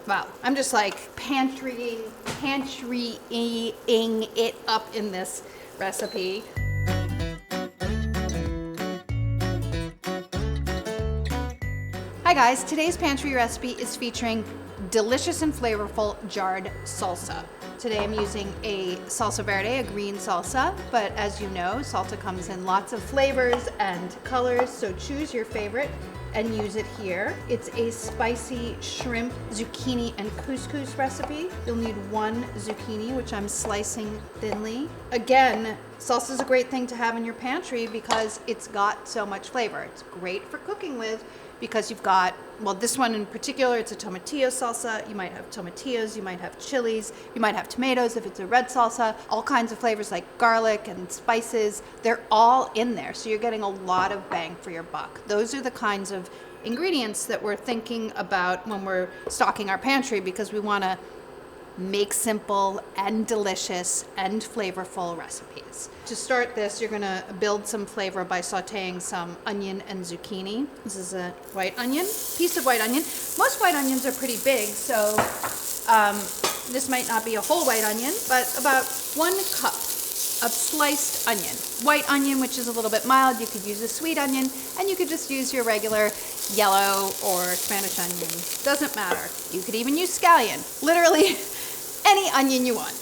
Wow, I'm just like pantry-ing it up in this recipe. Hi guys, today's pantry recipe is featuring delicious and flavorful jarred salsa. Today I'm using a salsa verde, a green salsa, but as you know, salsa comes in lots of flavors and colors, so choose your favorite and use it here. It's a spicy shrimp, zucchini, and couscous recipe. You'll need 1 zucchini, which I'm slicing thinly. Again, salsa is a great thing to have in your pantry because it's got so much flavor. It's great for cooking with because you've got, well, this one in particular, it's a tomatillo salsa. You might have tomatillos, you might have chilies, you might have tomatoes if it's a red salsa, all kinds of flavors like garlic and spices. They're all in there, so you're getting a lot of bang for your buck. Those are the kinds of ingredients that we're thinking about when we're stocking our pantry because we want to make simple and delicious and flavorful recipes. To start this, you're gonna build some flavor by sauteing some onion and zucchini. This is a white onion, piece of white onion. Most white onions are pretty big, so this might not be a whole white onion, but about 1 cup of sliced onion. White onion, which is a little bit mild, you could use a sweet onion, and you could just use your regular yellow or Spanish onion. Doesn't matter. You could even use scallion. Literally, any onion you want.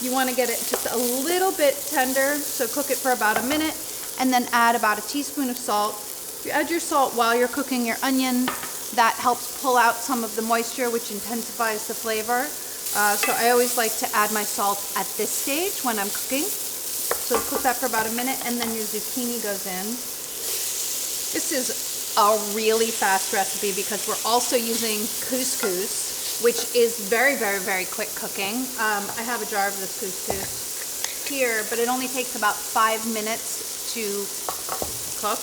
You want to get it just a little bit tender, so cook it for about a minute, and then add about a teaspoon of salt. If you add your salt while you're cooking your onion, that helps pull out some of the moisture, which intensifies the flavor. So I always like to add my salt at this stage when I'm cooking. So cook that for about a minute, and then your zucchini goes in. This is a really fast recipe because we're also using couscous, which is very, very, very quick cooking. I have a jar of this couscous here, but it only takes about 5 minutes to cook.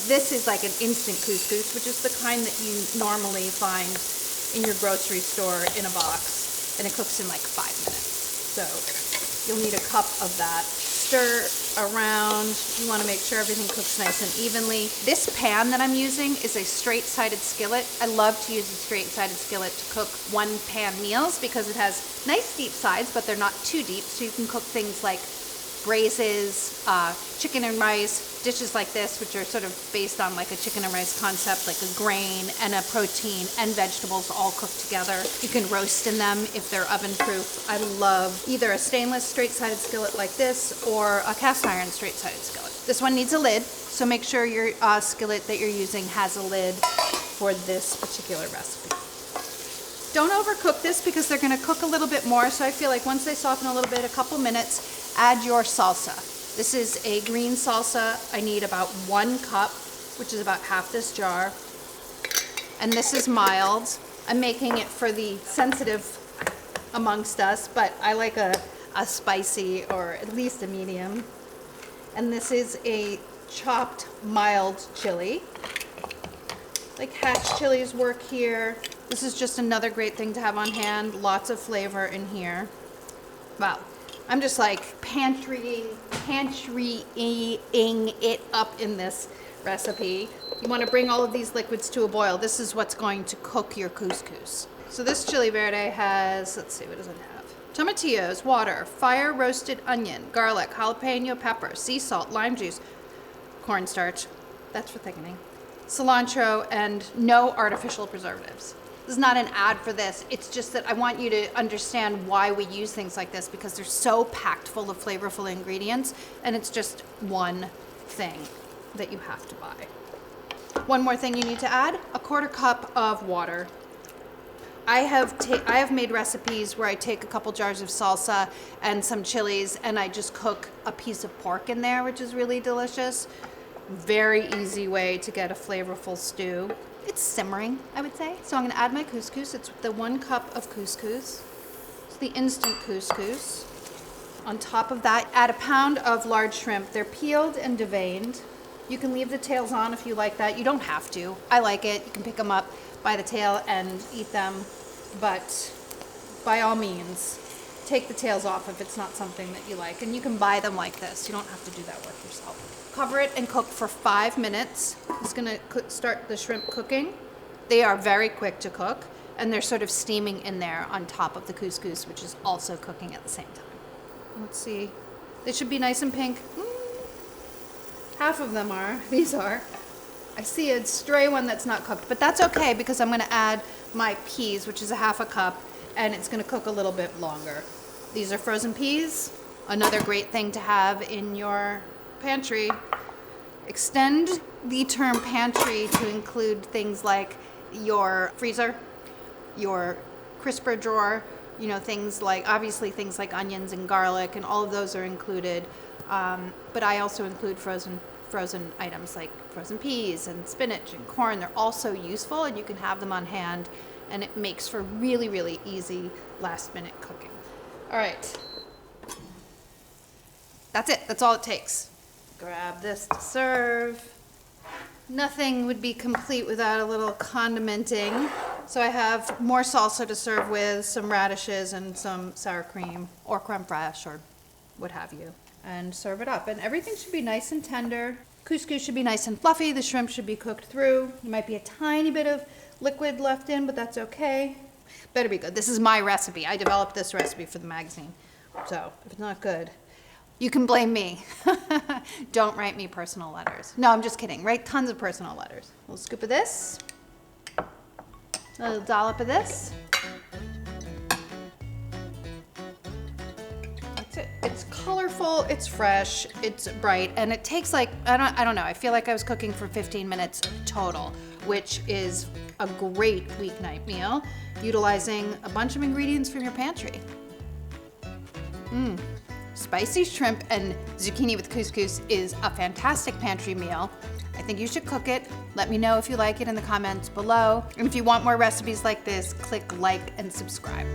This is like an instant couscous, which is the kind that you normally find in your grocery store in a box, and it cooks in like 5 minutes. So you'll need a cup of that. Stir around. You want to make sure everything cooks nice and evenly. This pan that I'm using is a straight-sided skillet. I love to use a straight-sided skillet to cook one-pan meals because it has nice deep sides, but they're not too deep, so you can cook things like braises, chicken and rice, dishes like this, which are sort of based on like a chicken and rice concept, like a grain and a protein and vegetables all cooked together. You can roast in them if they're oven proof. I love either a stainless straight-sided skillet like this or a cast iron straight-sided skillet. This one needs a lid, so make sure your skillet that you're using has a lid for this particular recipe. Don't overcook this because they're going to cook a little bit more, so I feel like once they soften a little bit, a couple minutes, add your salsa. This is a green salsa. I need about 1 cup, which is about half this jar. And this is mild. I'm making it for the sensitive amongst us, but I like a spicy or at least a medium. And this is a chopped mild chili. Like hatch chilies work here. This is just another great thing to have on hand. Lots of flavor in here. Wow. I'm just like pantry-ing it up in this recipe. You want to bring all of these liquids to a boil. This is what's going to cook your couscous. So this chili verde has, let's see, what does it have? Tomatillos, water, fire roasted onion, garlic, jalapeno pepper, sea salt, lime juice, cornstarch, that's for thickening, cilantro, and no artificial preservatives. This is not an ad for this. It's just that I want you to understand why we use things like this because they're so packed full of flavorful ingredients, and it's just one thing that you have to buy. One more thing you need to add, a 1/4 cup of water. I have made recipes where I take a couple jars of salsa and some chilies and I just cook a piece of pork in there, which is really delicious. Very easy way to get a flavorful stew. It's simmering, I would say. So I'm going to add my couscous. It's the 1 cup of couscous. It's the instant couscous. On top of that, add a pound of large shrimp. They're peeled and deveined. You can leave the tails on if you like that. You don't have to. I like it. You can pick them up by the tail and eat them. But by all means, take the tails off if it's not something that you like. And you can buy them like this. You don't have to do that work yourself. Cover it and cook for 5 minutes. It's going to start the shrimp cooking. They are very quick to cook. and they're sort of steaming in there on top of the couscous, which is also cooking at the same time. Let's see. They should be nice and pink. Half of them are. These are. I see a stray one that's not cooked, but that's okay because I'm going to add my peas, which is a half a cup, and it's going to cook a little bit longer. These are frozen peas. Another great thing to have in your pantry. Extend the term pantry to include things like your freezer, your crisper drawer, things like, obviously things like onions and garlic, and all of those are included. But I also include frozen items like frozen peas and spinach and corn. They're also useful, and you can have them on hand, and it makes for really, really easy last-minute cooking. All right. That's it. That's all it takes. Grab this to serve. Nothing would be complete without a little condimenting. So I have more salsa to serve with, some radishes and some sour cream or creme fraiche or what have you, and serve it up. And everything should be nice and tender. Couscous should be nice and fluffy. The shrimp should be cooked through. There might be a tiny bit of liquid left in, but that's okay. Better be good. This is my recipe. I developed this recipe for the magazine. So if it's not good, you can blame me. Don't write me personal letters. No, I'm just kidding. Write tons of personal letters. A little scoop of this. A little dollop of this. That's it. It's colorful, it's fresh, it's bright, and it takes like, I don't know, I feel like I was cooking for 15 minutes total, which is a great weeknight meal, utilizing a bunch of ingredients from your pantry. Spicy shrimp and zucchini with couscous is a fantastic pantry meal. I think you should cook it. Let me know if you like it in the comments below. And if you want more recipes like this, click like and subscribe.